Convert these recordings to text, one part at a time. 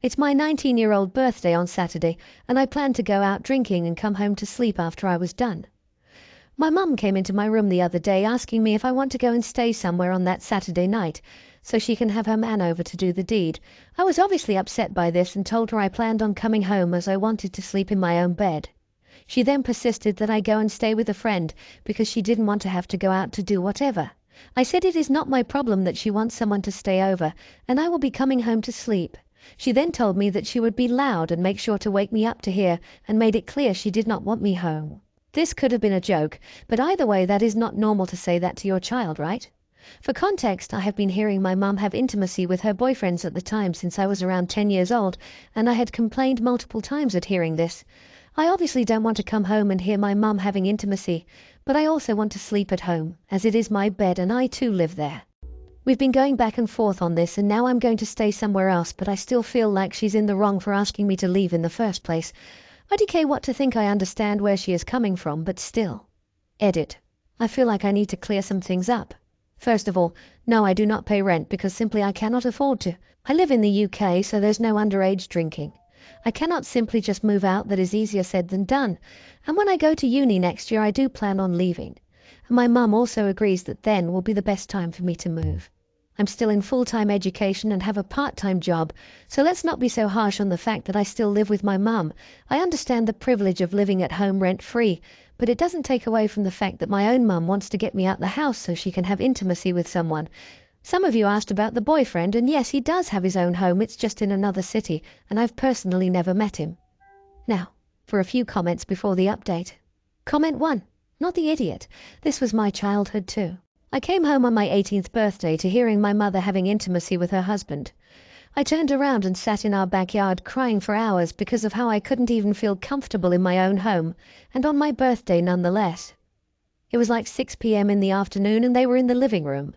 It's my 19-year-old birthday on Saturday, and I planned to go out drinking and come home to sleep after I was done. My mum came into my room the other day asking me if I want to go and stay somewhere on that Saturday night so she can have her man over to do the deed. I was obviously upset by this and told her I planned on coming home as I wanted to sleep in my own bed. She then persisted that I go and stay with a friend because she didn't want to have to go out to do whatever. I said it is not my problem that she wants someone to stay over, and I will be coming home to sleep. She then told me that she would be loud and make sure to wake me up to hear, and made it clear she did not want me home. This could have been a joke, but either way that is not normal to say that to your child, right? For context, I have been hearing my mum have intimacy with her boyfriends at the time since I was around 10 years old, and I had complained multiple times at hearing this. I obviously don't want to come home and hear my mum having intimacy, but I also want to sleep at home, as it is my bed and I too live there. We've been going back and forth on this, and now I'm going to stay somewhere else, but I still feel like she's in the wrong for asking me to leave in the first place. IDK what to think I understand where she is coming from, but still. Edit. I feel like I need to clear some things up. First of all, no, I do not pay rent because simply I cannot afford to. I live in the UK, so there's no underage drinking. I cannot simply just move out, that is easier said than done. And when I go to uni next year, I do plan on leaving. And my mum also agrees that then will be the best time for me to move. I'm still in full-time education and have a part-time job, so let's not be so harsh on the fact that I still live with my mum. I understand the privilege of living at home rent-free, but it doesn't take away from the fact that my own mum wants to get me out the house so she can have intimacy with someone. Some of you asked about the boyfriend, and yes, he does have his own home, it's just in another city, and I've personally never met him. Now, for a few comments before the update. Comment 1. Not the idiot. This was my childhood too. I came home on my 18th birthday to hearing my mother having intimacy with her husband. I turned around and sat in our backyard crying for hours because of how I couldn't even feel comfortable in my own home, and on my birthday nonetheless. It was like 6 p.m. in the afternoon and they were in the living room.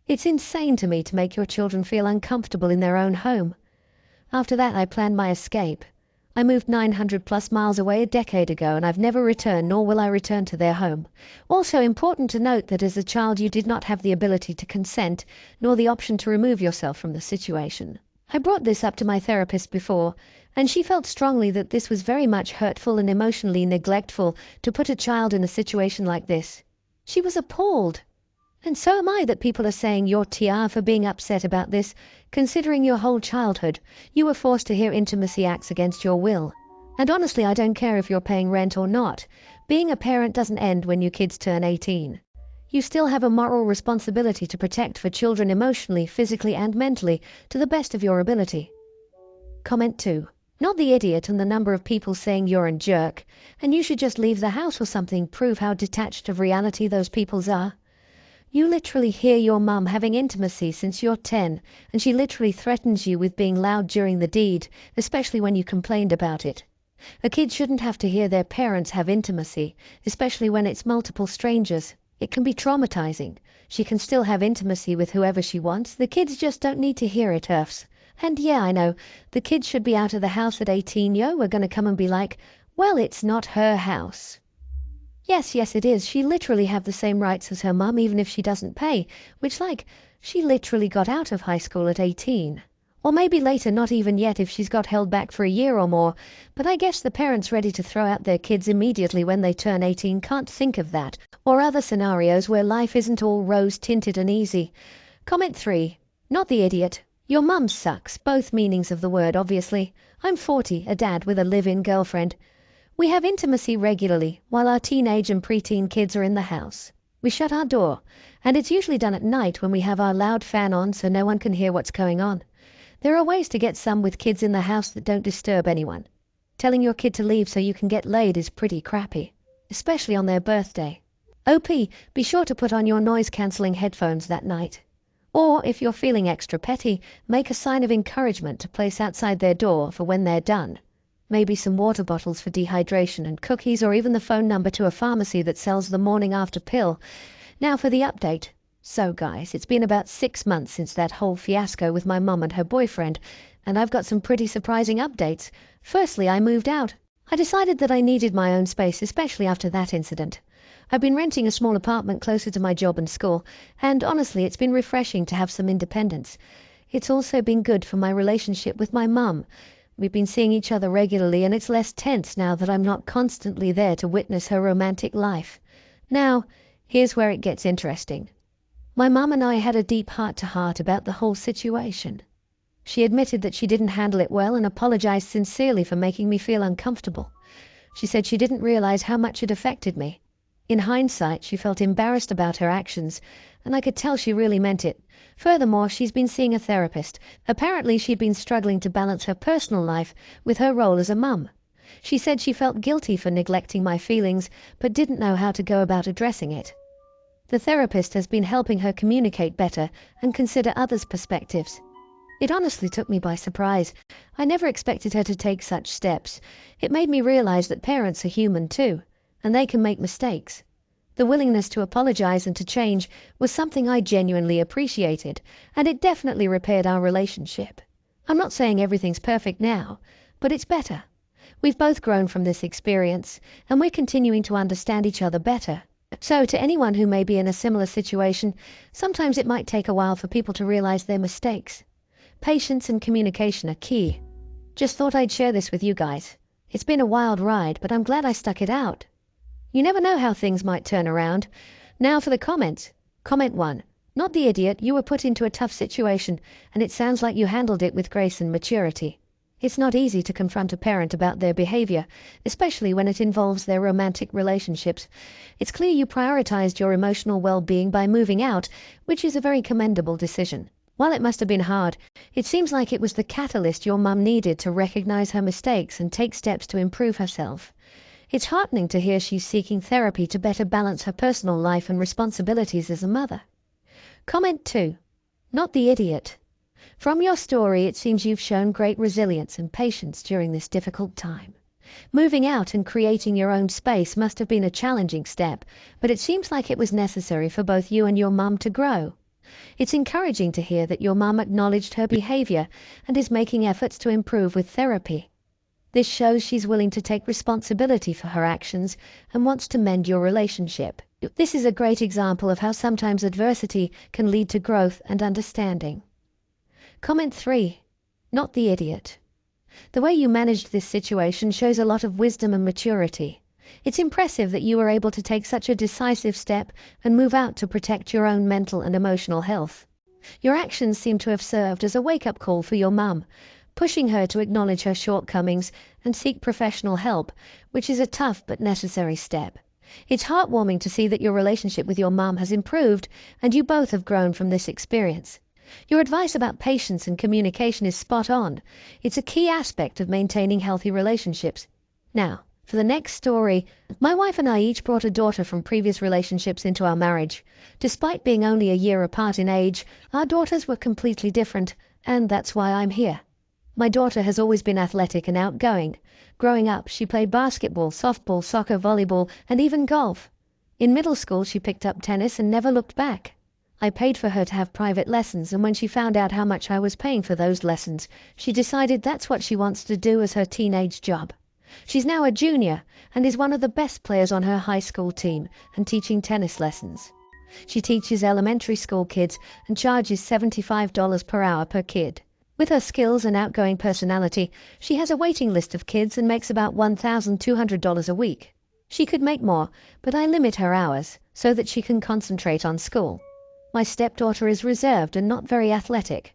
It's insane to me to make your children feel uncomfortable in their own home. After that I planned my escape. I moved 900 plus miles away a decade ago and I've never returned, nor will I return to their home. Also important to note that as a child you did not have the ability to consent, nor the option to remove yourself from the situation. I brought this up to my therapist before, and she felt strongly that this was very much hurtful and emotionally neglectful to put a child in a situation like this. She was appalled. And so am I that people are saying you're TR for being upset about this, considering your whole childhood you were forced to hear intimacy acts against your will. And honestly, I don't care if you're paying rent or not. Being a parent doesn't end when your kids turn 18. You still have a moral responsibility to protect for children emotionally, physically and mentally to the best of your ability. Comment 2. Not the idiot and the number of people saying you're a jerk, and you should just leave the house or something, prove how detached of reality those peoples are. You literally hear your mum having intimacy since you're 10, and she literally threatens you with being loud during the deed, especially when you complained about it. A kid shouldn't have to hear their parents have intimacy, especially when it's multiple strangers. It can be traumatizing. She can still have intimacy with whoever she wants. The kids just don't need to hear it, Earphs. And yeah, I know, the kids should be out of the house at 18, yo. We're gonna come and be like, well, it's not her house. Yes, it is. She literally have the same rights as her mum even if she doesn't pay, which she literally got out of high school at 18. Or maybe later, not even yet if she's got held back for a year or more, but I guess the parents ready to throw out their kids immediately when they turn 18 can't think of that, or other scenarios where life isn't all rose-tinted and easy. Comment 3. Not the idiot. Your mum sucks, both meanings of the word obviously. I'm 40, a dad with a live-in girlfriend. We have intimacy regularly, while our teenage and preteen kids are in the house. We shut our door, and it's usually done at night when we have our loud fan on so no one can hear what's going on. There are ways to get some with kids in the house that don't disturb anyone. Telling your kid to leave so you can get laid is pretty crappy, especially on their birthday. OP, be sure to put on your noise-cancelling headphones that night. Or, if you're feeling extra petty, make a sign of encouragement to place outside their door for when they're done. Maybe some water bottles for dehydration and cookies, or even the phone number to a pharmacy that sells the morning after pill. Now for the update. So guys, it's been about 6 months since that whole fiasco with my mum and her boyfriend, and I've got some pretty surprising updates. Firstly, I moved out. I decided that I needed my own space, especially after that incident. I've been renting a small apartment closer to my job and school, and honestly it's been refreshing to have some independence. It's also been good for my relationship with my mum. We've been seeing each other regularly, and it's less tense now that I'm not constantly there to witness her romantic life. Now, here's where it gets interesting. My mum and I had a deep heart-to-heart about the whole situation. She admitted that she didn't handle it well and apologized sincerely for making me feel uncomfortable. She said she didn't realize how much it affected me. In hindsight, she felt embarrassed about her actions, and I could tell she really meant it. Furthermore, she's been seeing a therapist. Apparently, she'd been struggling to balance her personal life with her role as a mum. She said she felt guilty for neglecting my feelings, but didn't know how to go about addressing it. The therapist has been helping her communicate better and consider others' perspectives. It honestly took me by surprise. I never expected her to take such steps. It made me realize that parents are human too, and they can make mistakes. The willingness to apologize and to change was something I genuinely appreciated, and it definitely repaired our relationship. I'm not saying everything's perfect now, but it's better. We've both grown from this experience, and we're continuing to understand each other better. So to anyone who may be in a similar situation, sometimes it might take a while for people to realize their mistakes. Patience and communication are key. Just thought I'd share this with you guys. It's been a wild ride, but I'm glad I stuck it out. You never know how things might turn around. Now for the comments. Comment 1. Not the idiot, you were put into a tough situation, and it sounds like you handled it with grace and maturity. It's not easy to confront a parent about their behavior, especially when it involves their romantic relationships. It's clear you prioritized your emotional well-being by moving out, which is a very commendable decision. While it must have been hard, it seems like it was the catalyst your mum needed to recognize her mistakes and take steps to improve herself. It's heartening to hear she's seeking therapy to better balance her personal life and responsibilities as a mother. Comment 2. Not the idiot. From your story, it seems you've shown great resilience and patience during this difficult time. Moving out and creating your own space must have been a challenging step, but it seems like it was necessary for both you and your mum to grow. It's encouraging to hear that your mum acknowledged her behavior and is making efforts to improve with therapy. This shows she's willing to take responsibility for her actions and wants to mend your relationship. This is a great example of how sometimes adversity can lead to growth and understanding. Comment 3. Not the idiot. The way you managed this situation shows a lot of wisdom and maturity. It's impressive that you were able to take such a decisive step and move out to protect your own mental and emotional health. Your actions seem to have served as a wake-up call for your mum, pushing her to acknowledge her shortcomings and seek professional help, which is a tough but necessary step. It's heartwarming to see that your relationship with your mum has improved and you both have grown from this experience. Your advice about patience and communication is spot on. It's a key aspect of maintaining healthy relationships. Now, for the next story, my wife and I each brought a daughter from previous relationships into our marriage. Despite being only a year apart in age, our daughters were completely different, and that's why I'm here. My daughter has always been athletic and outgoing. Growing up, she played basketball, softball, soccer, volleyball, and even golf. In middle school, she picked up tennis and never looked back. I paid for her to have private lessons, and when she found out how much I was paying for those lessons, she decided that's what she wants to do as her teenage job. She's now a junior and is one of the best players on her high school team and teaching tennis lessons. She teaches elementary school kids and charges $75 per hour per kid. With her skills and outgoing personality, she has a waiting list of kids and makes about $1,200 a week. She could make more, but I limit her hours so that she can concentrate on school. My stepdaughter is reserved and not very athletic.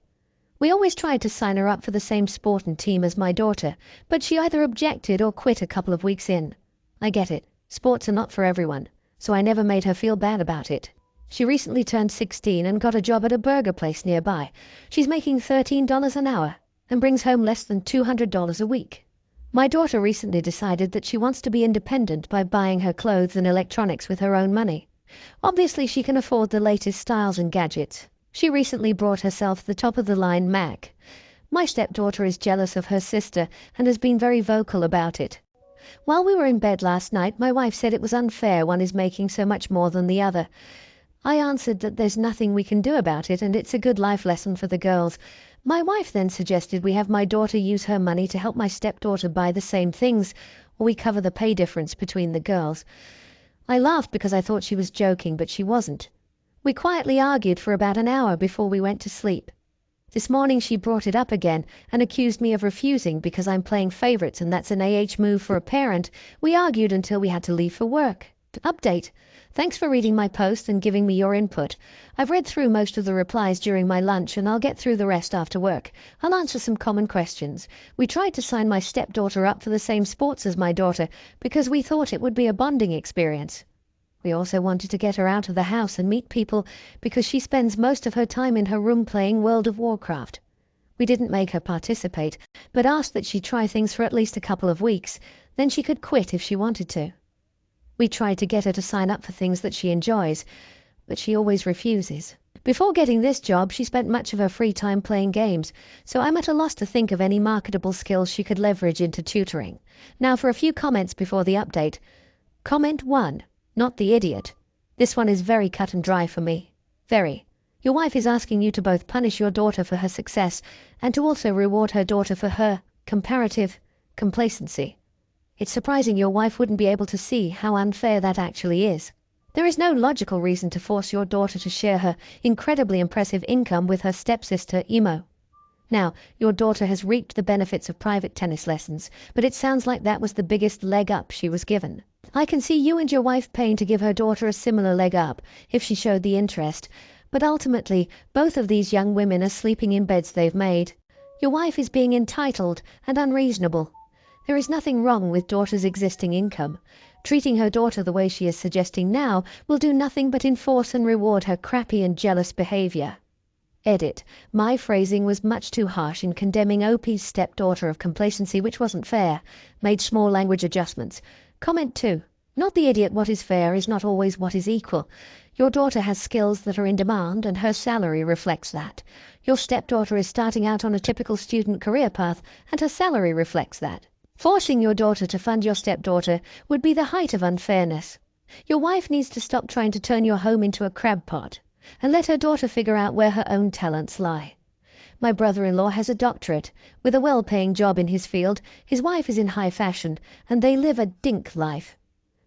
We always tried to sign her up for the same sport and team as my daughter, but she either objected or quit a couple of weeks in. I get it. Sports are not for everyone, so I never made her feel bad about it. She recently turned 16 and got a job at a burger place nearby. She's making $13 an hour and brings home less than $200 a week. My daughter recently decided that she wants to be independent by buying her clothes and electronics with her own money. Obviously, she can afford the latest styles and gadgets. She recently bought herself the top-of-the-line Mac. My stepdaughter is jealous of her sister and has been very vocal about it. While we were in bed last night, my wife said it was unfair one is making so much more than the other. I answered that there's nothing we can do about it and it's a good life lesson for the girls. My wife then suggested we have my daughter use her money to help my stepdaughter buy the same things, or we cover the pay difference between the girls. I laughed because I thought she was joking, but she wasn't. We quietly argued for about an hour before we went to sleep. This morning she brought it up again and accused me of refusing because I'm playing favorites and that's an move for a parent. We argued until we had to leave for work. Update. Thanks for reading my post and giving me your input. I've read through most of the replies during my lunch and I'll get through the rest after work. I'll answer some common questions. We tried to sign my stepdaughter up for the same sports as my daughter because we thought it would be a bonding experience. We also wanted to get her out of the house and meet people because she spends most of her time in her room playing World of Warcraft. We didn't make her participate, but asked that she try things for at least a couple of weeks, then she could quit if she wanted to. We tried to get her to sign up for things that she enjoys, but she always refuses. Before getting this job, she spent much of her free time playing games, so I'm at a loss to think of any marketable skills she could leverage into tutoring. Now for a few comments before the update. Comment 1. Not the idiot. This one is very cut and dry for me. Very. Your wife is asking you to both punish your daughter for her success and to also reward her daughter for her comparative complacency. It's surprising your wife wouldn't be able to see how unfair that actually is. There is no logical reason to force your daughter to share her incredibly impressive income with her stepsister, Emo. Now, your daughter has reaped the benefits of private tennis lessons, but it sounds like that was the biggest leg up she was given. I can see you and your wife paying to give her daughter a similar leg up if she showed the interest, but ultimately, both of these young women are sleeping in beds they've made. Your wife is being entitled and unreasonable. There is nothing wrong with daughter's existing income. Treating her daughter the way she is suggesting now will do nothing but enforce and reward her crappy and jealous behavior. Edit. My phrasing was much too harsh in condemning OP's stepdaughter of complacency, which wasn't fair. Made small language adjustments. Comment 2. Not the idiot. What is fair is not always what is equal. Your daughter has skills that are in demand and her salary reflects that. Your stepdaughter is starting out on a typical student career path and her salary reflects that. Forcing your daughter to fund your stepdaughter would be the height of unfairness. Your wife needs to stop trying to turn your home into a crab pot and let her daughter figure out where her own talents lie. My brother-in-law has a doctorate, with a well-paying job in his field. His wife is in high fashion, and they live a dink life.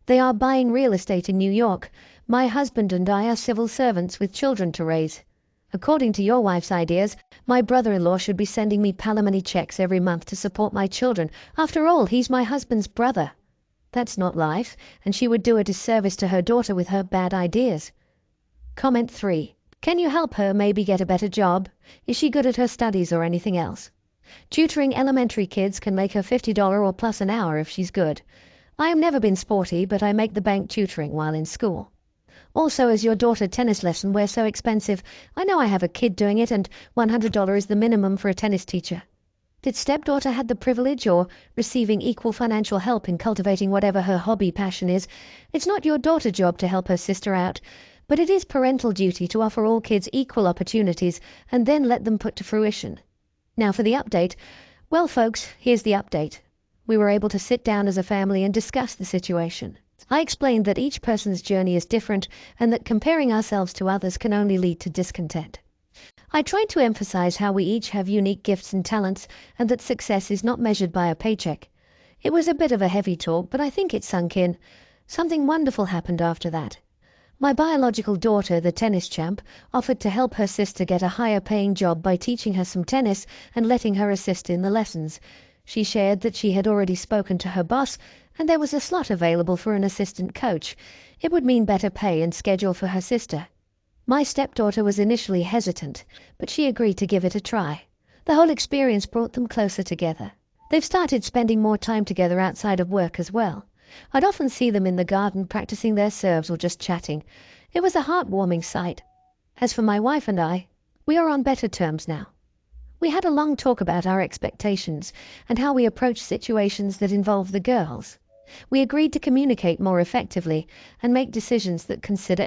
They are buying real estate in New York. My husband and I are civil servants with children to raise. According to your wife's ideas, my brother-in-law should be sending me palimony checks every month to support my children. After all, he's my husband's brother. That's not life, and she would do a disservice to her daughter with her bad ideas. Comment 3. Can you help her maybe get a better job? Is she good at her studies or anything else? Tutoring elementary kids can make her $50 or plus an hour if she's good. I have never been sporty, but I make the bank tutoring while in school. Also, as your daughter tennis lesson were so expensive, I know I have a kid doing it and $100 is the minimum for a tennis teacher. Did stepdaughter have the privilege or receiving equal financial help in cultivating whatever her hobby passion is? It's not your daughter's job to help her sister out, but it is parental duty to offer all kids equal opportunities and then let them put to fruition. Now for the update. Well, folks, here's the update. We were able to sit down as a family and discuss the situation. I explained that each person's journey is different and that comparing ourselves to others can only lead to discontent. I tried to emphasize how we each have unique gifts and talents and that success is not measured by a paycheck. It was a bit of a heavy talk, but I think it sunk in. Something wonderful happened after that. My biological daughter, the tennis champ, offered to help her sister get a higher-paying job by teaching her some tennis and letting her assist in the lessons. She shared that she had already spoken to her boss and there was a slot available for an assistant coach. It would mean better pay and schedule for her sister. My stepdaughter was initially hesitant, but she agreed to give it a try. The whole experience brought them closer together. They've started spending more time together outside of work as well. I'd often see them in the garden practicing their serves or just chatting. It was a heartwarming sight. As for my wife and I, we are on better terms now. We had a long talk about our expectations and how we approach situations that involve the girls. We agreed to communicate more effectively and make decisions that consider